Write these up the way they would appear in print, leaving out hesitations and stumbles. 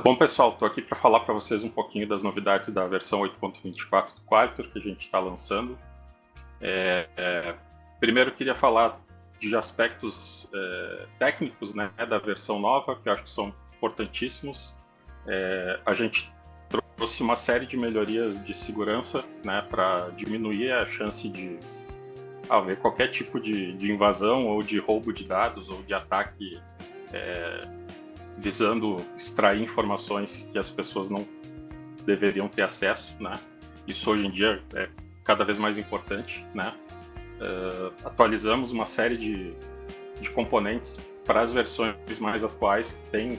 Bom, pessoal, estou aqui para falar para vocês um pouquinho das novidades da versão 8.24 do Qualitor que a gente está lançando. Primeiro, eu queria falar de aspectos técnicos, né, da versão nova, que eu acho que são importantíssimos. A gente trouxe uma série de melhorias de segurança, né, para diminuir a chance de haver qualquer tipo de invasão ou de roubo de dados ou de ataque visando extrair informações que as pessoas não deveriam ter acesso, né? Isso hoje em dia é cada vez mais importante, né? Atualizamos uma série de componentes para as versões mais atuais que tem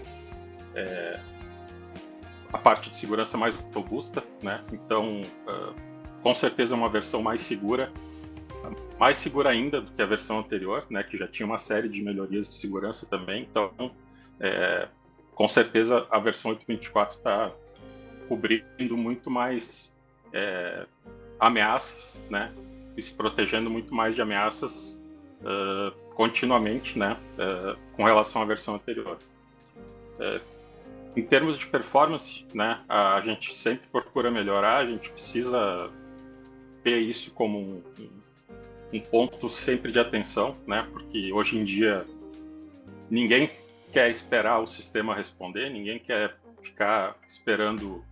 a parte de segurança mais robusta, né? Então, com certeza é uma versão mais segura ainda do que a versão anterior, né? Que já tinha uma série de melhorias de segurança também. Então, com certeza a versão 8.24 está cobrindo muito mais ameaças, né? E se protegendo muito mais de ameaças continuamente, né? Com relação à versão anterior. Em termos de performance, né? A gente sempre procura melhorar, a gente precisa ter isso como um ponto sempre de atenção, né? Porque hoje em dia ninguém quer esperar o sistema responder, ninguém quer ficar esperando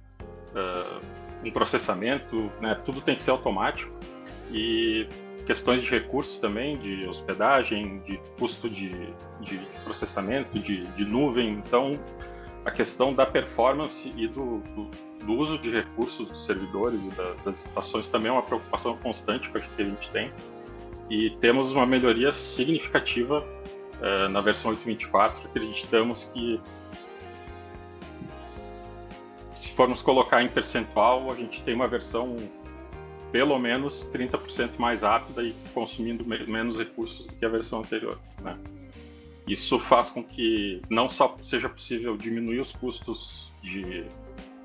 um processamento, né? Tudo tem que ser automático e questões de recursos também, de hospedagem, de custo de processamento, de nuvem. Então, a questão da performance e do uso de recursos dos servidores e das estações também é uma preocupação constante que a gente tem. E temos uma melhoria significativa na versão 8.24, acreditamos que, se formos colocar em percentual, a gente tem uma versão pelo menos 30% mais rápida e consumindo menos recursos do que a versão anterior, né? Isso faz com que não só seja possível diminuir os custos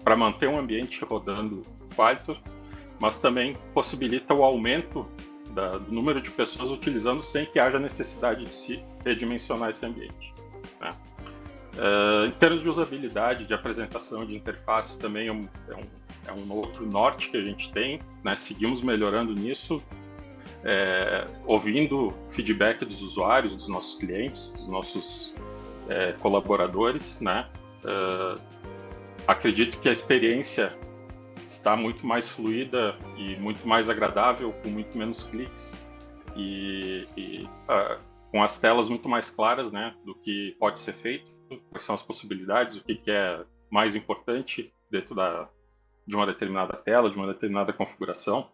para manter um ambiente rodando Qualitor, mas também possibilita o aumento do número de pessoas utilizando sem que haja necessidade de se redimensionar esse ambiente, né? Em termos de usabilidade, de apresentação, de interface, também é um outro norte que a gente tem, né? Seguimos melhorando nisso, ouvindo feedback dos usuários, dos nossos clientes, dos nossos colaboradores, né? Acredito que a experiência está muito mais fluida e muito mais agradável, com muito menos cliques e com as telas muito mais claras, né, do que pode ser feito, quais são as possibilidades, o que é mais importante dentro de uma determinada tela, de uma determinada configuração.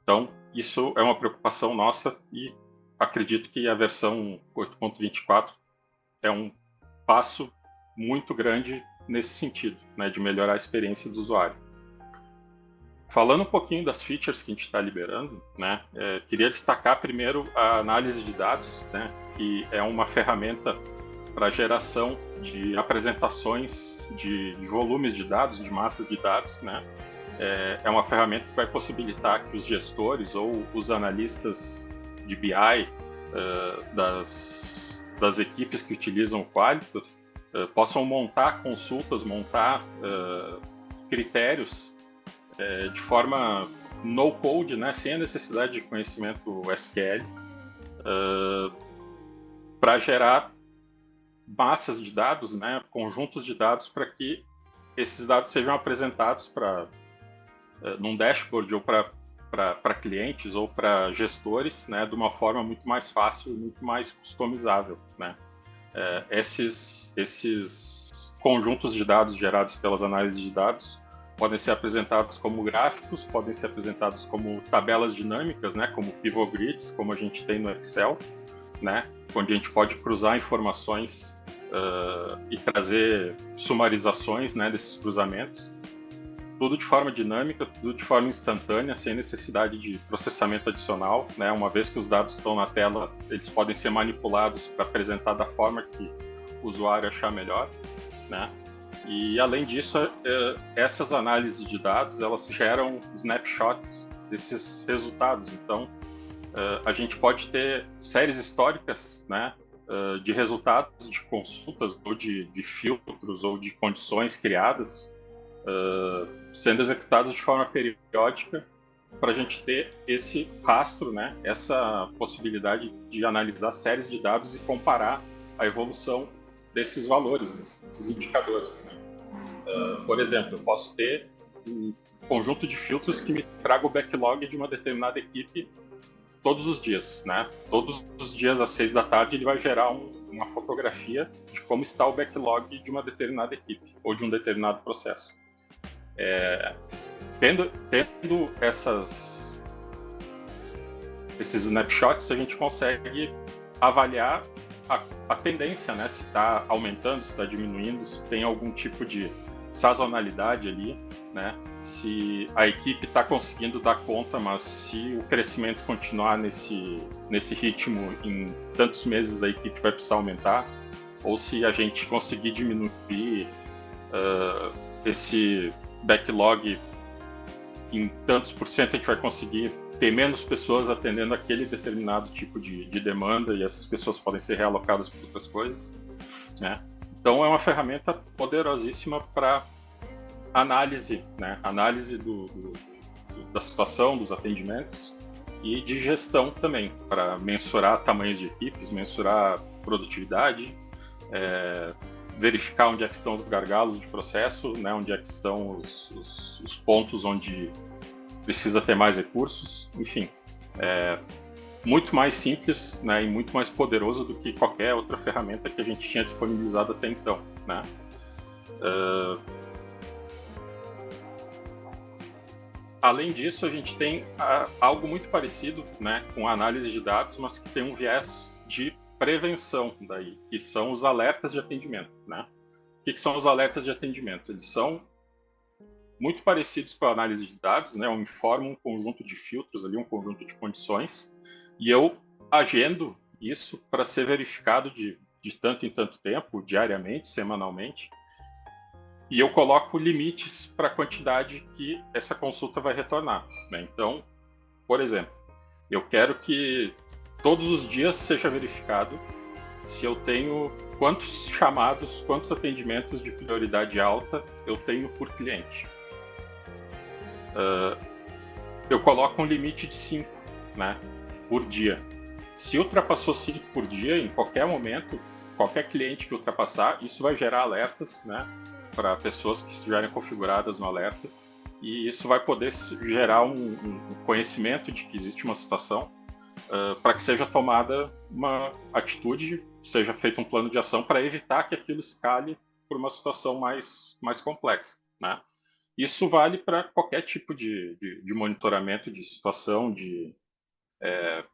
Então, isso é uma preocupação nossa e acredito que a versão 8.24 é um passo muito grande nesse sentido, né, de melhorar a experiência do usuário. Falando um pouquinho das features que a gente está liberando, né, queria destacar primeiro a análise de dados, né, que é uma ferramenta para geração de apresentações de volumes de dados, de massas de dados, né. É uma ferramenta que vai possibilitar que os gestores ou os analistas de BI das equipes que utilizam o Qualitor possam montar consultas, montar critérios de forma no-code, né, sem a necessidade de conhecimento SQL, para gerar massas de dados, né, conjuntos de dados, para que esses dados sejam apresentados num dashboard ou para clientes ou para gestores, né, de uma forma muito mais fácil e muito mais customizável, né. Esses conjuntos de dados gerados pelas análises de dados podem ser apresentados como gráficos, podem ser apresentados como tabelas dinâmicas, né, como pivot grids, como a gente tem no Excel, né, onde a gente pode cruzar informações e trazer sumarizações, né, desses cruzamentos. Tudo de forma dinâmica, tudo de forma instantânea, sem necessidade de processamento adicional, né? Uma vez que os dados estão na tela, eles podem ser manipulados para apresentar da forma que o usuário achar melhor, né? E além disso, essas análises de dados, elas geram snapshots desses resultados. Então, a gente pode ter séries históricas, né, de resultados de consultas ou de filtros ou de condições criadas sendo executados de forma periódica para a gente ter esse rastro, né, essa possibilidade de analisar séries de dados e comparar a evolução desses valores, desses indicadores. Né? Por exemplo, eu posso ter um conjunto de filtros que me traga o backlog de uma determinada equipe todos os dias, né? Todos os dias às 6 da tarde ele vai gerar uma fotografia de como está o backlog de uma determinada equipe ou de um determinado processo. Tendo esses snapshots, a gente consegue avaliar a tendência, né? Se está aumentando, se está diminuindo, se tem algum tipo de sazonalidade ali, né? Se a equipe está conseguindo dar conta, mas se o crescimento continuar nesse ritmo, em tantos meses a equipe vai precisar aumentar, ou se a gente conseguir diminuir esse backlog em tantos por cento, a gente vai conseguir ter menos pessoas atendendo aquele determinado tipo de demanda e essas pessoas podem ser realocadas para outras coisas, né? Então é uma ferramenta poderosíssima para análise, né? Análise da situação, dos atendimentos e de gestão também, para mensurar tamanhos de equipes, mensurar produtividade, verificar onde é que estão os gargalos de processo, né? Onde é que estão os pontos onde precisa ter mais recursos, enfim. Muito mais simples, né, e muito mais poderoso do que qualquer outra ferramenta que a gente tinha disponibilizado até então, né? Além disso, a gente tem algo muito parecido, né, com a análise de dados, mas que tem um viés de prevenção daí, que são os alertas de atendimento, né? O que são os alertas de atendimento? Eles são muito parecidos com a análise de dados, né? Eu informo um conjunto de filtros ali, um conjunto de condições, e eu agendo isso para ser verificado de tanto em tanto tempo, diariamente, semanalmente, e eu coloco limites para a quantidade que essa consulta vai retornar, né? Então, por exemplo, eu quero que todos os dias seja verificado se eu tenho quantos chamados, quantos atendimentos de prioridade alta eu tenho por cliente. Eu coloco um limite de 5, né, por dia. Se ultrapassou 5 por dia, em qualquer momento, qualquer cliente que ultrapassar, isso vai gerar alertas, né, para pessoas que estiverem configuradas no alerta, e isso vai poder gerar um conhecimento de que existe uma situação para que seja tomada uma atitude, seja feito um plano de ação para evitar que aquilo escale por uma situação mais complexa, né? Isso vale para qualquer tipo de monitoramento de situação,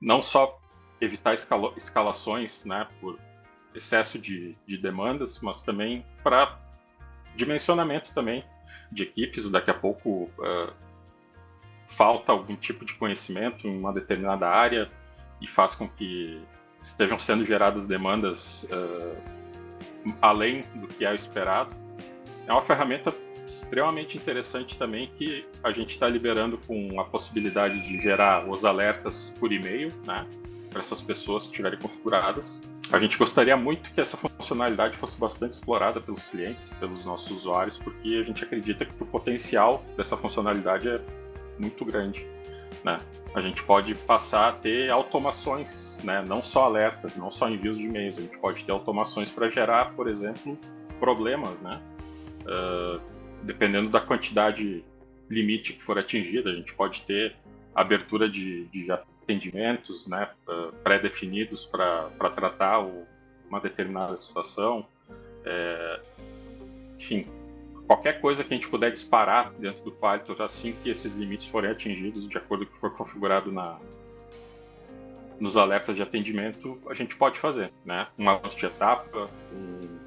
não só evitar escalações, né, por excesso de demandas, mas também para dimensionamento também de equipes. Daqui a pouco falta algum tipo de conhecimento em uma determinada área e faz com que estejam sendo geradas demandas além do que é o esperado. É uma ferramenta extremamente interessante também, que a gente está liberando com a possibilidade de gerar os alertas por e-mail, né, para essas pessoas que estiverem configuradas. A gente gostaria muito que essa funcionalidade fosse bastante explorada pelos clientes, pelos nossos usuários, porque a gente acredita que o potencial dessa funcionalidade é muito grande, né? A gente pode passar a ter automações, né, não só alertas, não só envios de e-mails, a gente pode ter automações para gerar, por exemplo, problemas, né? Dependendo da quantidade limite que for atingida, a gente pode ter abertura de atendimentos, né, pré-definidos para tratar uma determinada situação. Enfim, qualquer coisa que a gente puder disparar dentro do Qualitor assim que esses limites forem atingidos, de acordo com o que for configurado nos alertas de atendimento, a gente pode fazer, né? Um avanço de etapa, um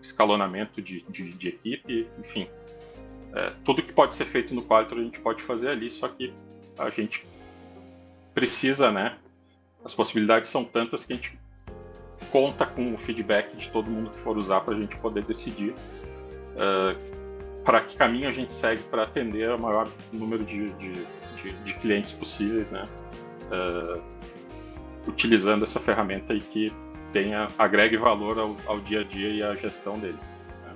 escalonamento de equipe, enfim. Tudo que pode ser feito no Qualitor a gente pode fazer ali, só que a gente precisa, né? As possibilidades são tantas que a gente conta com o feedback de todo mundo que for usar para a gente poder decidir para que caminho a gente segue para atender o maior número de clientes possíveis, né? Utilizando essa ferramenta aí que agregue valor ao dia a dia e à gestão deles, né?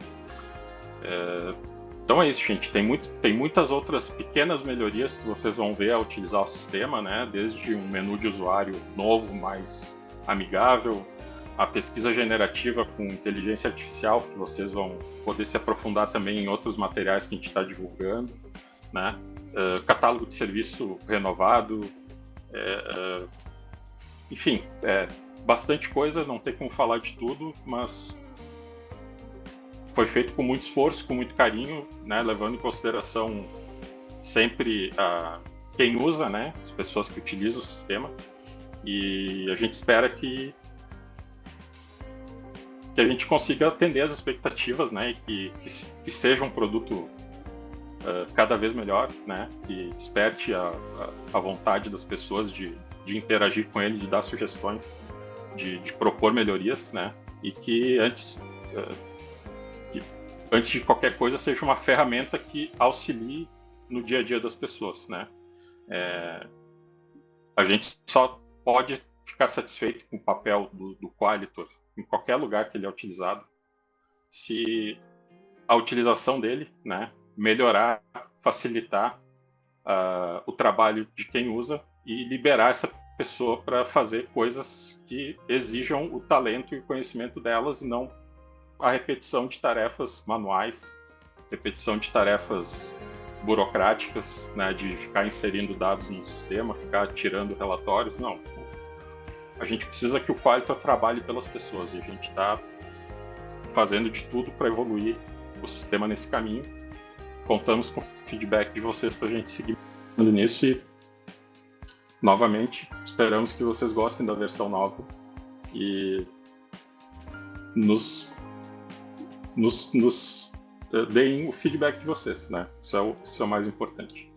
Então é isso, gente. Tem muitas outras pequenas melhorias que vocês vão ver ao utilizar o sistema, né? Desde um menu de usuário novo, mais amigável, a pesquisa generativa com inteligência artificial, que vocês vão poder se aprofundar também em outros materiais que a gente está divulgando, né? Catálogo de serviço renovado, enfim, bastante coisa, não tem como falar de tudo, mas foi feito com muito esforço, com muito carinho, né? Levando em consideração sempre quem usa, né? As pessoas que utilizam o sistema, e a gente espera que a gente consiga atender as expectativas, né, e que seja um produto cada vez melhor, né, que desperte a vontade das pessoas de interagir com ele, de dar sugestões, de propor melhorias, né, e que antes de qualquer coisa seja uma ferramenta que auxilie no dia a dia das pessoas, né. A gente só pode ficar satisfeito com o papel do Qualitor em qualquer lugar que ele é utilizado, se a utilização dele, né, melhorar, facilitar o trabalho de quem usa e liberar essa pessoa para fazer coisas que exijam o talento e o conhecimento delas, e não a repetição de tarefas manuais, repetição de tarefas burocráticas, né, de ficar inserindo dados no sistema, ficar tirando relatórios. Não. A gente precisa que o Qualitor trabalhe pelas pessoas, e a gente está fazendo de tudo para evoluir o sistema nesse caminho. Contamos com o feedback de vocês para a gente seguir nisso, e novamente esperamos que vocês gostem da versão nova e nos deem o feedback de vocês, né? Isso é o mais importante.